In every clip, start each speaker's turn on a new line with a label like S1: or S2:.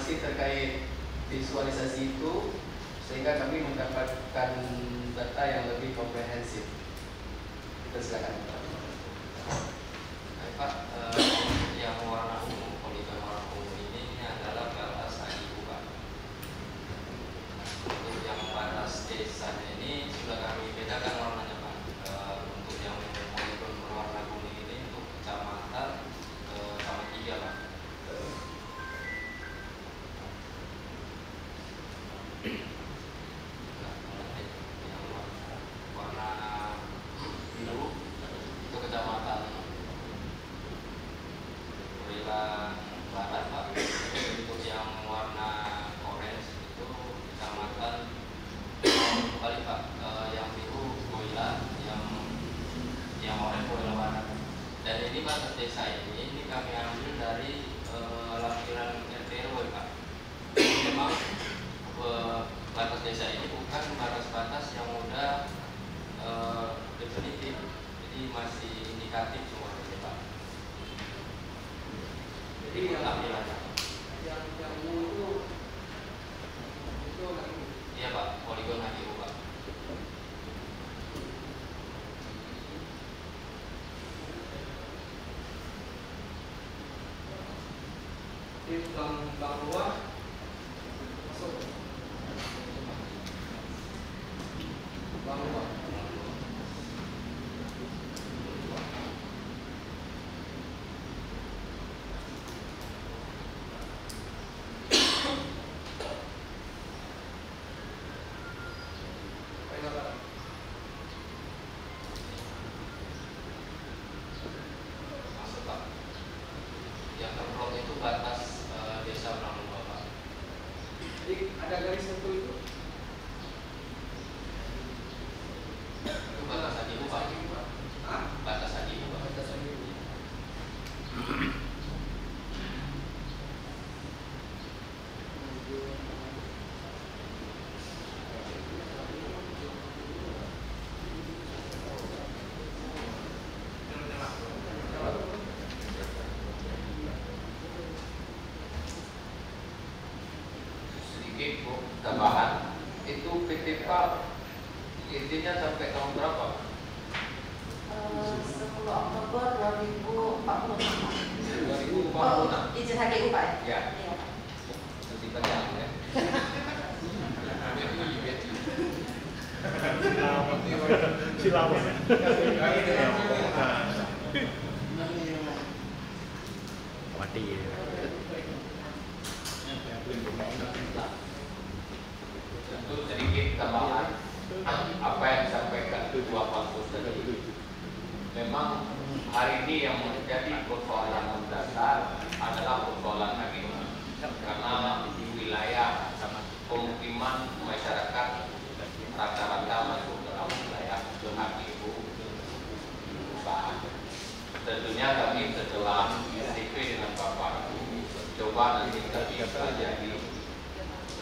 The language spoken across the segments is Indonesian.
S1: informasi terkait visualisasi itu sehingga kami mendapatkan data yang lebih komprehensif. Kita silakan.
S2: Pak, yang warna ungu, poligon warna ungu ini adalah batas HIU, Pak. Untuk yang batas desanya ini sudah kami bedakan warnanya, Pak. Untuk yang poligon berwarna kuning ini untuk kecamatan sama 3, Pak. Barat, Pak. Untuk yang warna orange itu kecamatan kembali, Pak. Yang biru Goila, yang orange Goila Barat. Dan ini batas desa ini kami ambil dari lampiran RT RW, Pak. Memang batas desa ini bukan batas-batas yang udah definitif, jadi masih indikatif semua ini, Pak. Jadi yang itu iya, Pak, poligon HIU, Pak.
S1: Di bang luar masuk bang luar. Ada garis satu itu?
S2: Itu batasan ibu, Pak.
S1: Hah?
S2: Batasan ibu, Pak.
S1: Batasan ibu.
S2: Bu, tambahan itu PTK intinya sampai tahun berapa?
S3: 10 Oktober 2046.
S2: 2046.
S3: Oh, izin HGU, Pak?
S2: Ya.
S3: Iya.
S2: Masih panjang ya.
S4: Silawan. Mati.
S2: Tentu sedikit tambahan apa yang disampaikan Ketua Pansus tadi. Memang hari ini yang menjadi persoalan mendasar adalah persoalan HGU, karena di wilayah pemukiman masyarakat rata-rata masuk dalam wilayah HGU perusahaan. Tentunya kami setelah SDP dengan Bapak coba nanti kami pelajari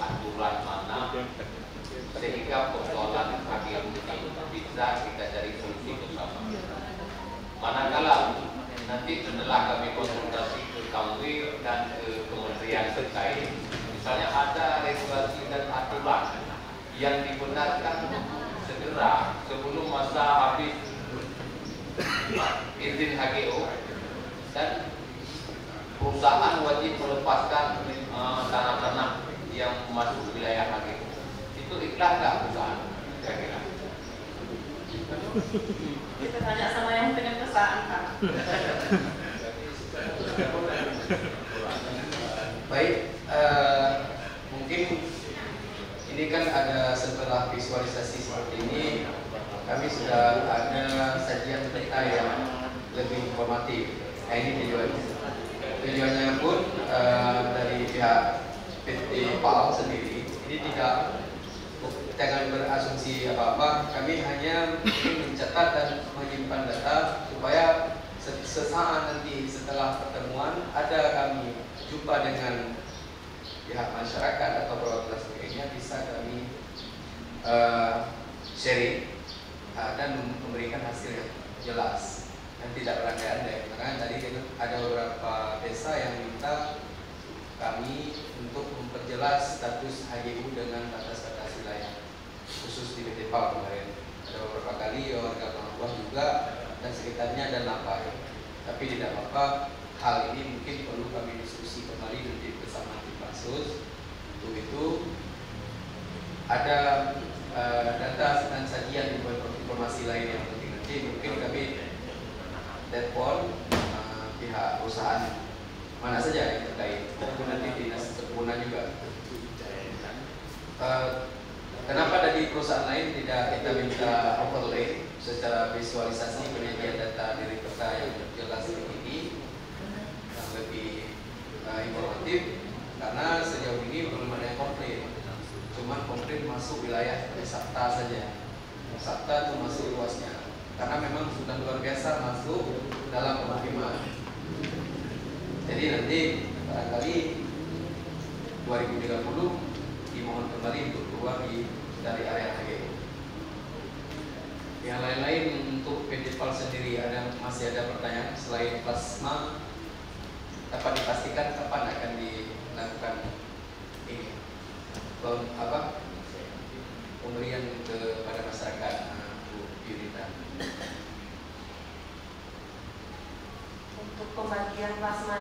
S2: aturan mana sehingga persoalan HGU ini bisa kita cari solusi bersama. Manakala nanti setelah kami konsultasi ke Kanwil dan ke kementerian terkait, misalnya ada regulasi dan aturan yang dibenarkan segera sebelum masa habis izin HGU dan perusahaan wajib melepaskan tanah-tanah yang masuk wilayah HGU. Itu ikhlas nggak perusahaan? Kira-kira.
S3: Kita tanya sama yang punya perusahaan, Pak.
S1: Baik, mungkin ini kan ada setelah visualisasi seperti ini, kami sudah ada sajian peta yang lebih informatif. Nah, ini tujuannya pun dari pihak PT PAL sendiri ini jangan berasumsi apa-apa. Kami hanya ingin mencatat dan menyimpan data supaya sesaat nanti setelah pertemuan ada kami jumpa dengan pihak masyarakat atau perwakilan sebagainya, bisa kami sharing dan memberikan hasil yang jelas dan tidak berandai-andai. Karena tadi ada beberapa desa yang minta kami untuk jelas status HGU dengan batas-batas wilayah khusus di PT PAL kemarin. Ada beberapa kali warga Bangkuah juga dan sekitarnya dan Lapai. Tapi tidak apa-apa, hal ini mungkin perlu kami diskusi kembali nanti bersama tim Pansus. Untuk itu ada data dan sajian informasi lain yang penting nanti mungkin kami telepon pihak perusahaan mana saja yang terkait, itu nanti dinas perkebunan juga. Kenapa dari perusahaan lain tidak kita minta overlay secara visualisasi penyajian data dari peta yang jelas ini yang lebih informatif, karena sejauh ini belum ada yang komplain. Cuman komplain masuk wilayah Sabta saja. Sabta itu masuk luasnya, karena memang sudah luar biasa masuk dalam pemukiman. Jadi nanti barangkali 2030 dimohon kembali untuk keluar dari area HGU. Yang lain-lain untuk PT PAL sendiri masih ada pertanyaan selain plasma, dapat dipastikan kapan akan dilakukan ini pemberian kepada masyarakat Bu Yunita.
S3: Untuk pembagian plasma